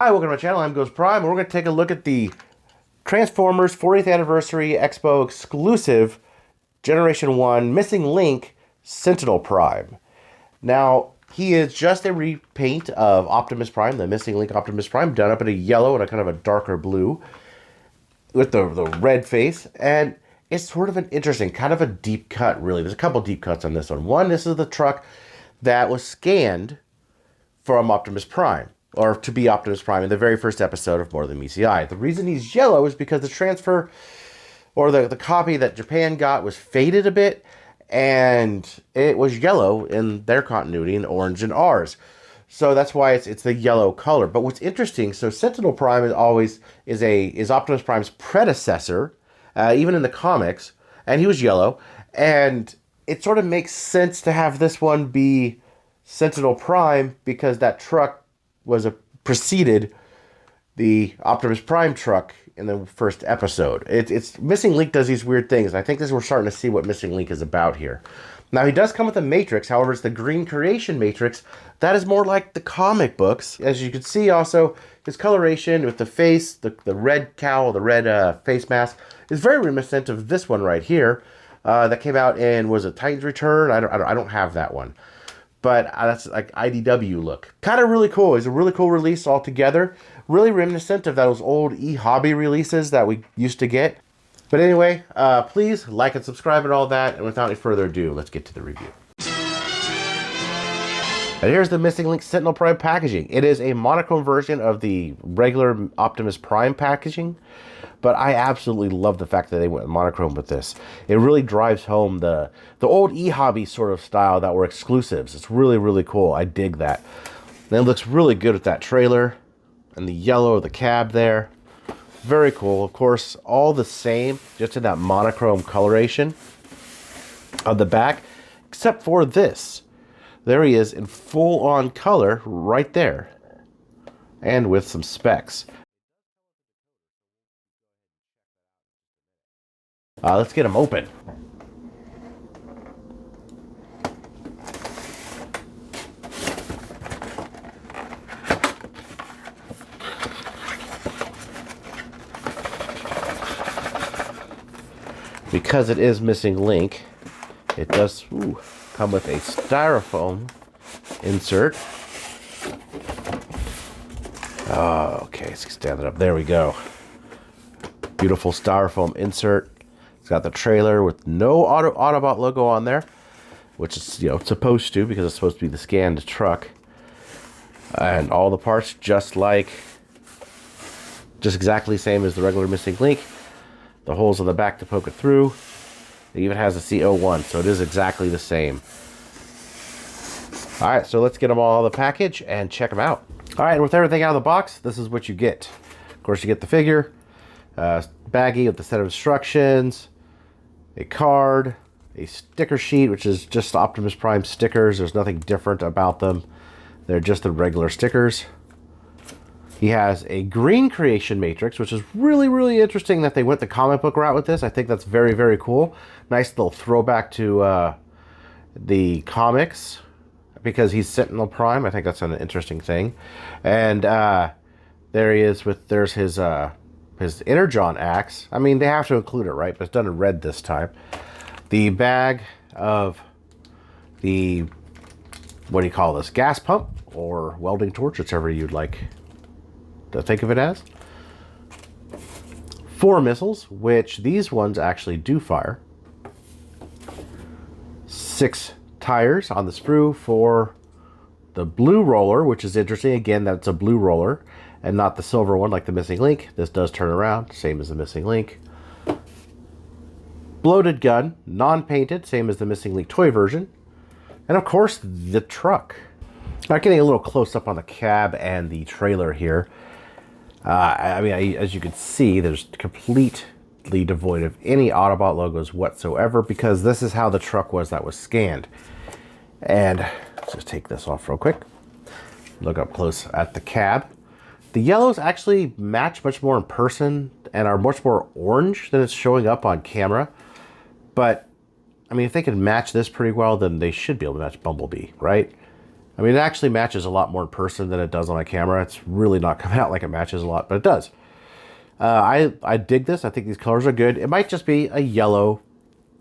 Hi, welcome to my channel. I'm Ghost Prime, and we're going to take a look at the Transformers 40th Anniversary Expo exclusive Generation 1 Missing Link Sentinel Prime. Now, he is just a repaint of Optimus Prime, the Missing Link Optimus Prime, done up in a yellow and a kind of a darker blue with the red face, and it's sort of an interesting, kind of a deep cut, really. There's a couple deep cuts on this one. One, this is the truck that was scanned from Optimus Prime, or to be Optimus Prime in the very first episode of More Than Meets the Eye. The reason he's yellow is because the transfer, or the copy that Japan got, was faded a bit, and it was yellow in their continuity and orange in ours. So that's why it's the yellow color. But what's interesting, so Sentinel Prime is Optimus Prime's predecessor, even in the comics, and he was yellow, and it sort of makes sense to have this one be Sentinel Prime because that truck preceded the Optimus Prime truck in the first episode. It's Missing Link does these weird things, and I think we're starting to see what Missing Link is about here. Now, he does come with a matrix, however, it's the green creation matrix. That is more like the comic books. As you can see also, his coloration with the face, the red cowl, the red face mask, is very reminiscent of this one right here. That came out in, was it Titan's Return? I don't have that one. But that's like IDW look. Kind of really cool. It's a really cool release altogether. Really reminiscent of those old eHobby releases that we used to get. But anyway, please like and subscribe and all that. And without any further ado, let's get to the review. And here's the Missing Link Sentinel Prime packaging. It is a monochrome version of the regular Optimus Prime packaging. But I absolutely love the fact that they went monochrome with this. It really drives home the old eHobby sort of style that were exclusives. It's really, really cool. I dig that. And it looks really good with that trailer and the yellow of the cab there. Very cool. Of course, all the same, just in that monochrome coloration of the back, except for this. There he is in full-on color right there. And with some specs. Let's get him open. Because it is Missing Link, it does come with a styrofoam insert. Oh, okay, let's stand it up. There we go. Beautiful styrofoam insert. It's got the trailer with no Autobot logo on there, which is, supposed to, because it's supposed to be the scanned truck. And all the parts just exactly the same as the regular Missing Link. The holes on the back to poke it through. It even has a CO1, so it is exactly the same. All right, so let's get them all out of the package and check them out. All right, and with everything out of the box, this is what you get. Of course, you get the figure, baggie with the set of instructions, a card, a sticker sheet, which is just Optimus Prime stickers. There's nothing different about them. They're just the regular stickers. He has a green creation matrix, which is really, really interesting that they went the comic book route with this. I think that's very, very cool. Nice little throwback to the comics, because he's Sentinel Prime. I think that's an interesting thing. And there he is there's his Energon axe. I mean, they have to include it, right? But it's done in red this time. The bag of the, what do you call this? Gas pump or welding torch, whichever you'd like to think of it as. 4 missiles, which these ones actually do fire. 6 tires on the sprue for the blue roller, which is interesting. Again, that's a blue roller and not the silver one like the Missing Link. This does turn around, same as the Missing Link. Bloated gun, non-painted, same as the Missing Link toy version. And of course, the truck. Now, getting a little close up on the cab and the trailer here. As you can see, there's completely devoid of any Autobot logos whatsoever, because this is how the truck was that was scanned. And let's just take this off real quick. Look up close at the cab. The yellows actually match much more in person and are much more orange than it's showing up on camera. But, I mean, if they can match this pretty well, then they should be able to match Bumblebee, right? I mean, it actually matches a lot more in person than it does on my camera. It's really not coming out like it matches a lot, but it does. I dig this. I think these colors are good. It might just be a yellow,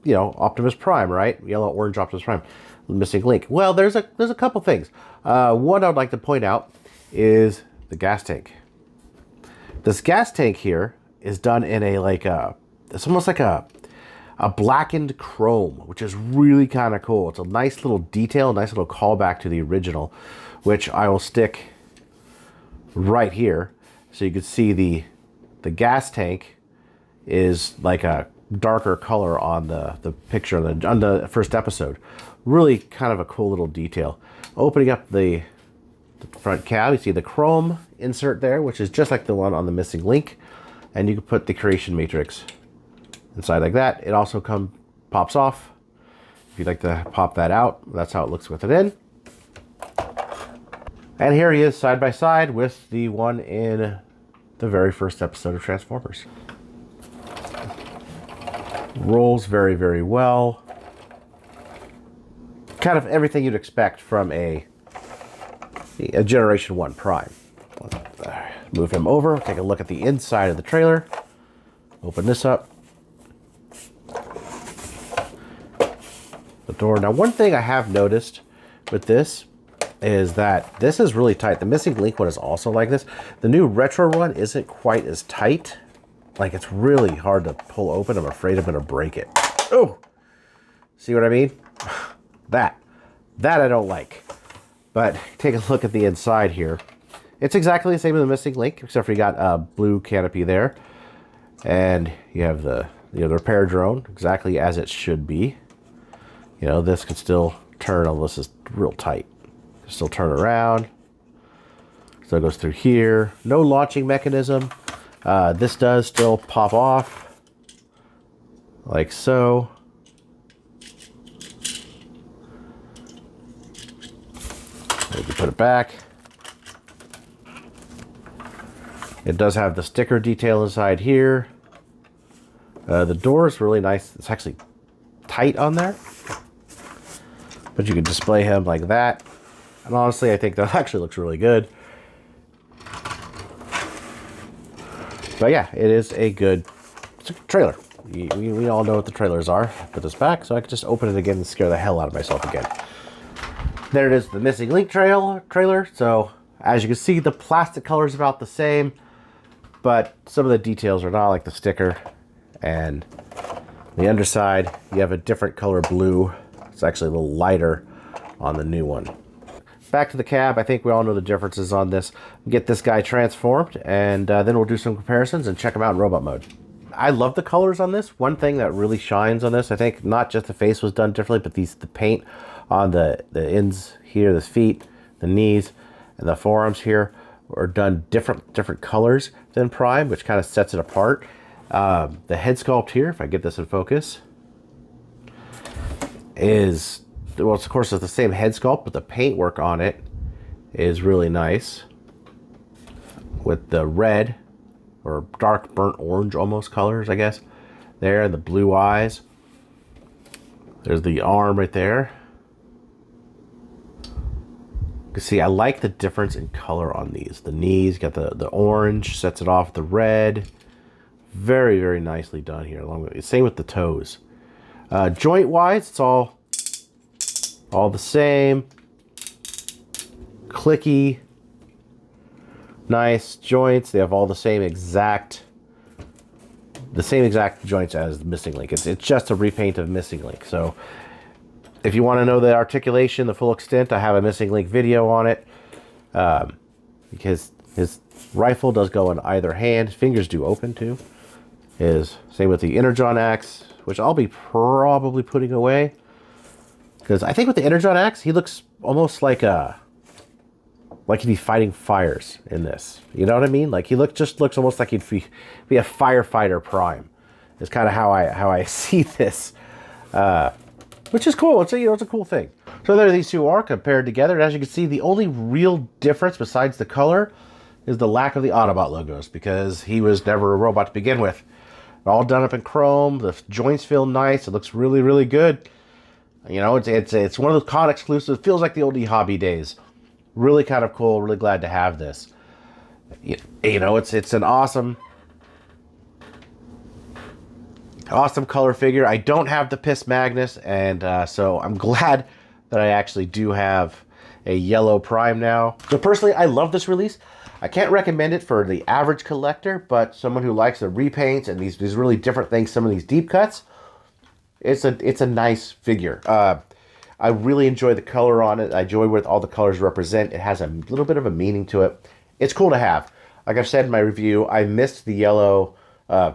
Optimus Prime, right? Yellow, orange Optimus Prime. Missing link. Well, there's a couple things. One I'd like to point out is the gas tank. This gas tank here is done in it's almost like a blackened chrome, which is really kind of cool. It's a nice little detail, nice little callback to the original, which I will stick right here so you can see the gas tank is like a darker color on the picture on the first episode. Really kind of a cool little detail. Opening up the front cab, you see the chrome insert there, which is just like the one on the missing link, and you can put the creation matrix inside like that. It also pops off. If you'd like to pop that out, that's how it looks with it in. And here he is side by side with the one in the very first episode of Transformers. Rolls very, very well. Kind of everything you'd expect from a Generation 1 Prime. Move him over, take a look at the inside of the trailer. Open this up. The door. Now, one thing I have noticed with this is that this is really tight. The missing link one is also like this. The new retro one isn't quite as tight. Like, it's really hard to pull open. I'm afraid I'm going to break it. Oh! See what I mean? That I don't like. But take a look at the inside here. It's exactly the same as the missing link, except for you got a blue canopy there. And you have the repair drone, exactly as it should be. This can still turn, although this is real tight. Still turn around. So it goes through here. No launching mechanism. This does still pop off. Like so. You can put it back. It does have the sticker detail inside here. The door is really nice. It's actually tight on there. But you can display him like that. And honestly, I think that actually looks really good. But yeah, it's a trailer. We all know what the trailers are. Put this back so I can just open it again and scare the hell out of myself again. There it is, the missing link trailer. So as you can see, the plastic color is about the same, but some of the details are not, like the sticker. And the underside, you have a different color blue. It's actually a little lighter on the new one. Back to the cab. I think we all know the differences on this. Get this guy transformed, and then we'll do some comparisons and check him out in robot mode. I love the colors on this. One thing that really shines on this, I think, not just the face was done differently, but the paint on the ends here, the feet, the knees, and the forearms here are done different colors than Prime, which kind of sets it apart. The head sculpt here, if I get this in focus, is, well, of course, it's the same head sculpt, but the paintwork on it is really nice. With the red, or dark burnt orange almost colors, I guess, there, and the blue eyes. There's the arm right there. You can see, I like the difference in color on these. The knees, got the orange, sets it off the red. Very, very nicely done here. Same with the toes. Joint-wise, it's all the same. Clicky. Nice joints. They have all the same exact joints as the missing link. It's just a repaint of missing link. So if you want to know the articulation, the full extent, I have a missing link video on it. Because his rifle does go in either hand. His fingers do open too. Same with the Energon axe, which I'll be probably putting away. Because I think with the Energon axe, he looks almost like he'd be fighting fires in this. You know what I mean? Like he looks almost like he'd be a firefighter Prime. Is kind of how I see this, which is cool. It's a cool thing. So there these two are compared together. And as you can see, the only real difference besides the color is the lack of the Autobot logos, because he was never a robot to begin with. All done up in chrome. The joints feel nice. It looks really, really good. You know, it's one of those con exclusives. Feels like the old eHobby days. Really kind of cool. Really glad to have this. You know, it's an awesome color figure. I don't have the Piss Magnus, and so I'm glad that I actually do have a yellow Prime now. So personally, I love this release. I can't recommend it for the average collector, but someone who likes the repaints and these really different things, some of these deep cuts, it's a nice figure. I really enjoy the color on it. I enjoy what all the colors represent. It has a little bit of a meaning to it. It's cool to have. Like I've said in my review, I missed the yellow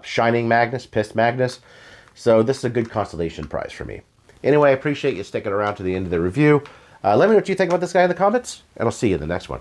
Shining Magnus, Pissed Magnus. So this is a good consolation prize for me. Anyway, I appreciate you sticking around to the end of the review. Let me know what you think about this guy in the comments, and I'll see you in the next one.